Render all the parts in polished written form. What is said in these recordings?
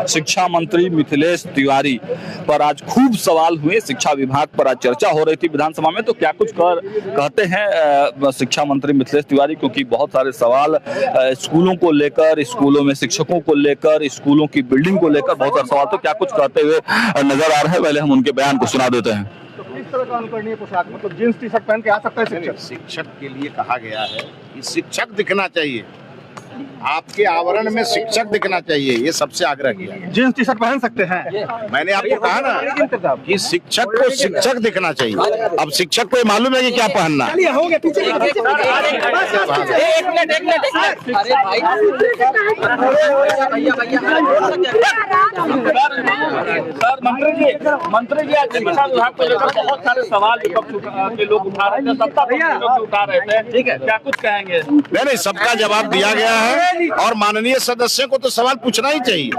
शिक्षा मंत्री मिथिलेश तिवारी पर आज खूब सवाल हुए। शिक्षा विभाग पर आज चर्चा हो रही थी विधानसभा में, तो क्या कुछ कहते हैं शिक्षा मंत्री मिथिलेश तिवारी, क्योंकि बहुत सारे सवाल स्कूलों को लेकर, स्कूलों में शिक्षकों को लेकर, स्कूलों की बिल्डिंग को लेकर बहुत सारे सवाल, तो क्या कुछ कहते हुए नजर आ रहे हैं। पहले हम उनके बयान को सुना देते हैं। किस तरह का अनुकरणीय पोशाक, मतलब जींस टी शर्ट पहन के आ सकता है शिक्षक के लिए कहा गया है कि शिक्षक दिखना चाहिए, आपके आवरण में शिक्षक दिखना चाहिए, ये सबसे आग्रह किया गया। जींस टी शर्ट पहन सकते हैं। मैंने आपको कहा ना कि शिक्षक को शिक्षक दिखना चाहिए। अब शिक्षक को ये मालूम है कि क्या पहनना। मंत्री जी आज शिक्षा विभाग को लेकर बहुत सारे सवाल विपक्ष के लोग उठा रहे थे, सत्ता पक्ष के लोग उठा रहे थे, ठीक है, क्या कुछ कहेंगे? नहीं, सबका जवाब दिया गया है और माननीय सदस्यों को तो सवाल पूछना ही चाहिए।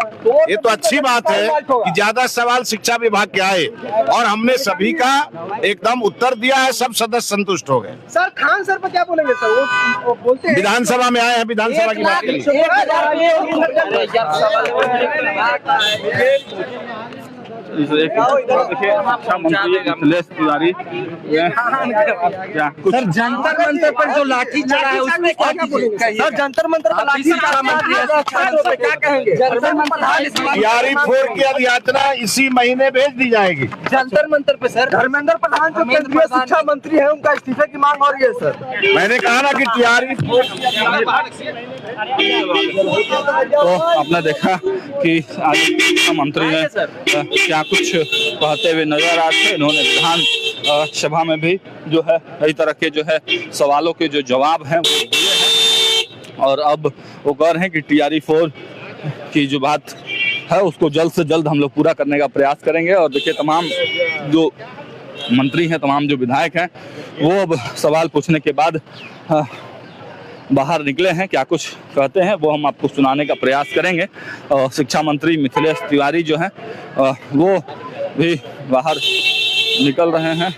ये तो अच्छी बात है कि ज्यादा सवाल शिक्षा विभाग के आए और हमने सभी का एकदम उत्तर दिया है, सब सदस्य संतुष्ट हो गए। सर खान सर पर क्या बोलेंगे सर? वो बोलते हैं विधानसभा में आए हैं, विधानसभा की बात करें। शिक्षा मंत्री मिथिलेश तिवारी सर जंतर मंतर पर जो लाठी चला है उसमें क्या बोलेंगे? सर जंतर मंतर पर लाठी चला, क्या कहेंगे? तिवारी 4 की अधियाचना इसी महीने भेज दी जाएगी। जंतर मंतर पे सर धर्मेंद्र प्रधान जो केंद्रीय शिक्षा मंत्री है उनका इस्तीफे की मांग हो रही है सर। मैंने कहा ना कि तिवारी। तो आपने देखा कि आज शिक्षा मंत्री ने क्या कुछ कहते हुए नजर आ रहे थे। इन्होंने विधान सभा में भी जो है कई तरह के जो है सवालों के जो जवाब हैं वो दिए हैं और अब वो कह रहे हैं कि टीआरई 4 की जो बात है उसको जल्द से जल्द हम लोग पूरा करने का प्रयास करेंगे। और देखिए तमाम जो मंत्री हैं, तमाम जो विधायक हैं, वो अब सवाल पूछने के बाद बाहर निकले हैं। क्या कुछ कहते हैं वो हम आपको सुनाने का प्रयास करेंगे। शिक्षा मंत्री मिथिलेश तिवारी जो हैं वो भी बाहर निकल रहे हैं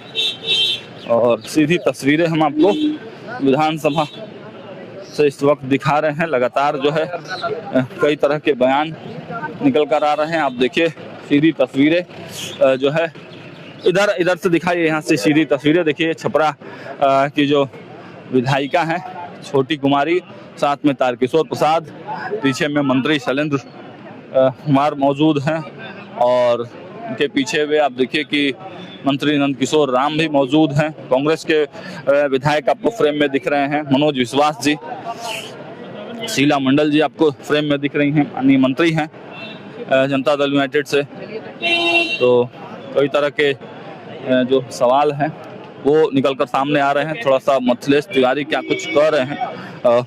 और सीधी तस्वीरें हम आपको विधानसभा से इस वक्त दिखा रहे हैं। लगातार जो है कई तरह के बयान निकल कर आ रहे हैं। आप देखिए सीधी तस्वीरें जो है इधर से दिखाइए, यहाँ से सीधी तस्वीरें देखिए। छपरा की जो विधायिका हैं छोटी कुमारी, साथ में तारकिशोर प्रसाद, पीछे में मंत्री शैलेंद्र कुमार मौजूद हैं और उनके पीछे वे आप देखिए कि मंत्री नंदकिशोर राम भी मौजूद हैं। कांग्रेस के विधायक आपको फ्रेम में दिख रहे हैं, मनोज विश्वास जी, शीला मंडल जी आपको फ्रेम में दिख रही हैं, अन्य मंत्री हैं जनता दल यूनाइटेड से। तो कई तरह के जो सवाल हैं वो निकलकर सामने आ रहे हैं। थोड़ा सा मिथिलेश तिवारी क्या कुछ कह रहे हैं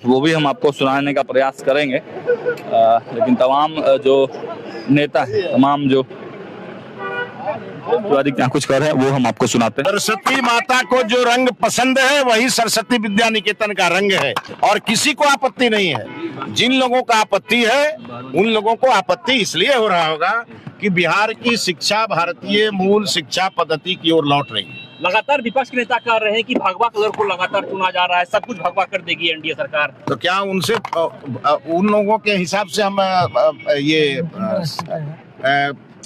वो भी हम आपको सुनाने का प्रयास करेंगे। लेकिन तमाम जो नेता हैं, तमाम जो तिवारी क्या कुछ कर रहे हैं वो हम आपको सुनाते हैं। सरस्वती माता को जो रंग पसंद है वही सरस्वती विद्या निकेतन का रंग है और किसी को आपत्ति नहीं है। जिन लोगों का आपत्ति है उन लोगों को आपत्ति इसलिए हो रहा होगा कि बिहार की शिक्षा भारतीय मूल शिक्षा पद्धति की ओर लौट रही है। लगातार विपक्ष के नेता कह रहे हैं कि भगवा कलर को लगातार चुना जा रहा है, सब कुछ भगवा कर देगी एनडीए सरकार। तो क्या उनसे उन लोगों के हिसाब से हम ये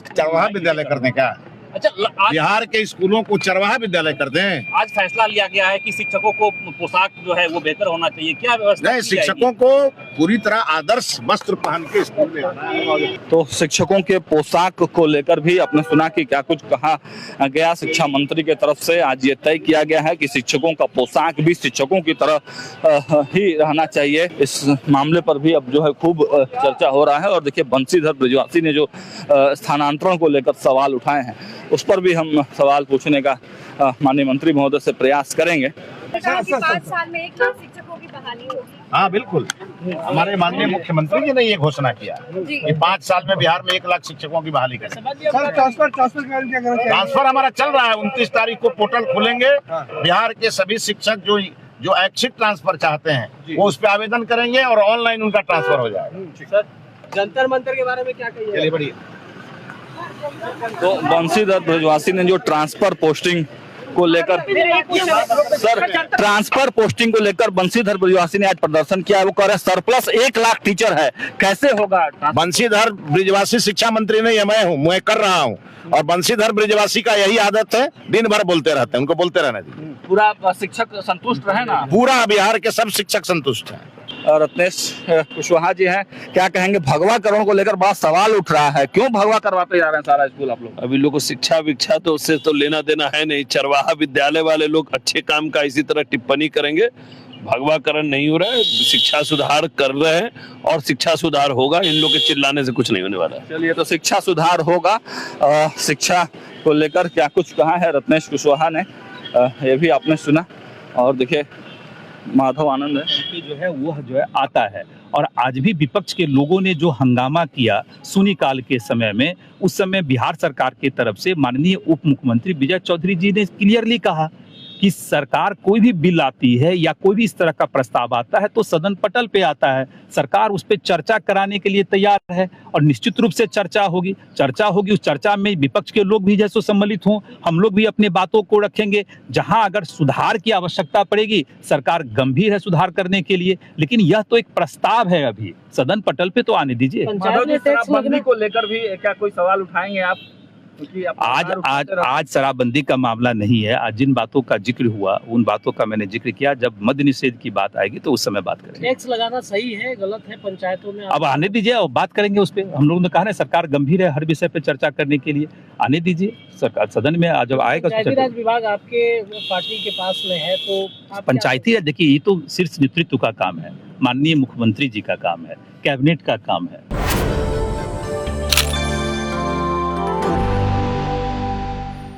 चरवाहा विद्यालय कर दें क्या? अच्छा, बिहार के स्कूलों को चरवाहा विद्यालय कर दें। आज फैसला लिया गया है कि शिक्षकों को पोशाक जो है वो बेहतर होना चाहिए, क्या व्यवस्था? नहीं, शिक्षकों को पूरी तरह आदर्श वस्त्र पहन के स्कूल में आना है। तो शिक्षकों के पोशाक को लेकर भी आपने सुना कि क्या कुछ कहा गया शिक्षा मंत्री के तरफ से। आज ये तय किया गया है कि शिक्षकों का पोशाक भी शिक्षकों की तरह ही रहना चाहिए। इस मामले पर भी अब जो है खूब चर्चा हो रहा है। और देखिए बंशीधर ब्रजवासी ने जो स्थानांतरण को लेकर सवाल उठाए हैं उस पर भी हम सवाल पूछने का माननीय मंत्री महोदय से प्रयास करेंगे। 5 साल में 1 लाख शिक्षकों की बहाली होगी। हाँ बिल्कुल, हमारे माननीय मुख्यमंत्री जी ने ये घोषणा किया कि 5 साल में बिहार में 1 लाख शिक्षकों की बहाली करें। ट्रांसफर हमारा चल रहा है। 29 तारीख को पोर्टल खुलेंगे। बिहार के सभी शिक्षक जो ऐच्छिक ट्रांसफर चाहते हैं वो उस पर आवेदन करेंगे और ऑनलाइन उनका ट्रांसफर हो जाएगा। जंतर मंतर के बारे में क्या कहिए? चलिए बढ़िए। तो बंशीधर ब्रजवासी ने जो ट्रांसफर पोस्टिंग को लेकर सर ट्रांसफर पोस्टिंग को लेकर बंशीधर ब्रिजवासी ने आज प्रदर्शन किया। वो कह रहे सरप्लस 1 लाख टीचर है, कैसे होगा? बंशीधर ब्रिजवासी शिक्षा मंत्री नहीं है, मैं कर रहा हूँ। और बंशीधर ब्रिजवासी का यही आदत है, दिन भर बोलते रहते हैं, उनको बोलते रहने दीजिए। पूरा शिक्षक संतुष्ट रहे ना? पूरा बिहार के सब शिक्षक संतुष्ट हैं। रत्नेश कुशवाहा जी हैं, क्या कहेंगे? भगवाकरण को लेकर बड़ा सवाल उठ रहा है, क्यों भगवा करवाते जा रहे हैं सारा स्कूल आप लोग? अभी लोग को शिक्षा विक्षा तो उससे तो लेना देना है नहीं। चरवाहा विद्यालय वाले लोग अच्छे काम का इसी तरह टिप्पणी करेंगे। भगवाकरण नहीं हो रहा है, शिक्षा सुधार कर रहे हैं और शिक्षा सुधार होगा। इन लोग के चिल्लाने से कुछ नहीं होने वाला है। चलिए, तो शिक्षा सुधार होगा। शिक्षा को लेकर क्या कुछ कहा है रत्नेश कुशवाहा ने, ये भी आपने सुना। और देखिए माधव आनंद है जो है वो जो है आता है। और आज भी विपक्ष के लोगों ने जो हंगामा किया शून्यकाल के समय में, उस समय बिहार सरकार की तरफ से माननीय उप मुख्यमंत्री विजय चौधरी जी ने क्लियरली कहा कि सरकार कोई भी बिल आती है या कोई भी इस तरह का प्रस्ताव आता है तो सदन पटल पे आता है, सरकार उस पर चर्चा कराने के लिए तैयार है और निश्चित रूप से चर्चा होगी। उस चर्चा में विपक्ष के लोग भी जैसे सम्मिलित हों, हम लोग भी अपने बातों को रखेंगे। जहां अगर सुधार की आवश्यकता पड़ेगी, सरकार गंभीर है सुधार करने के लिए, लेकिन यह तो एक प्रस्ताव है, अभी सदन पटल पे तो आने दीजिए। शराबबंदी को लेकर भी क्या कोई सवाल उठाएंगे आप? आज शराबबंदी का मामला नहीं है। आज जिन बातों का जिक्र हुआ उन बातों का मैंने जिक्र किया। जब मद्य निषेध की बात आएगी तो उस समय बात करेंगे। टैक्स लगाना सही है गलत है पंचायतों में? अब आने दीजिए और बात करेंगे उस पर। हम लोगों ने कहा ना सरकार गंभीर है हर विषय पे चर्चा करने के लिए, आने दीजिए सरकार सदन में। जब आएगा पंचायती राज विभाग आपके पार्टी के पास में है तो पंचायती राज, देखिए ये तो शीर्ष नेतृत्व का काम है, माननीय मुख्यमंत्री जी का काम है, कैबिनेट का काम है।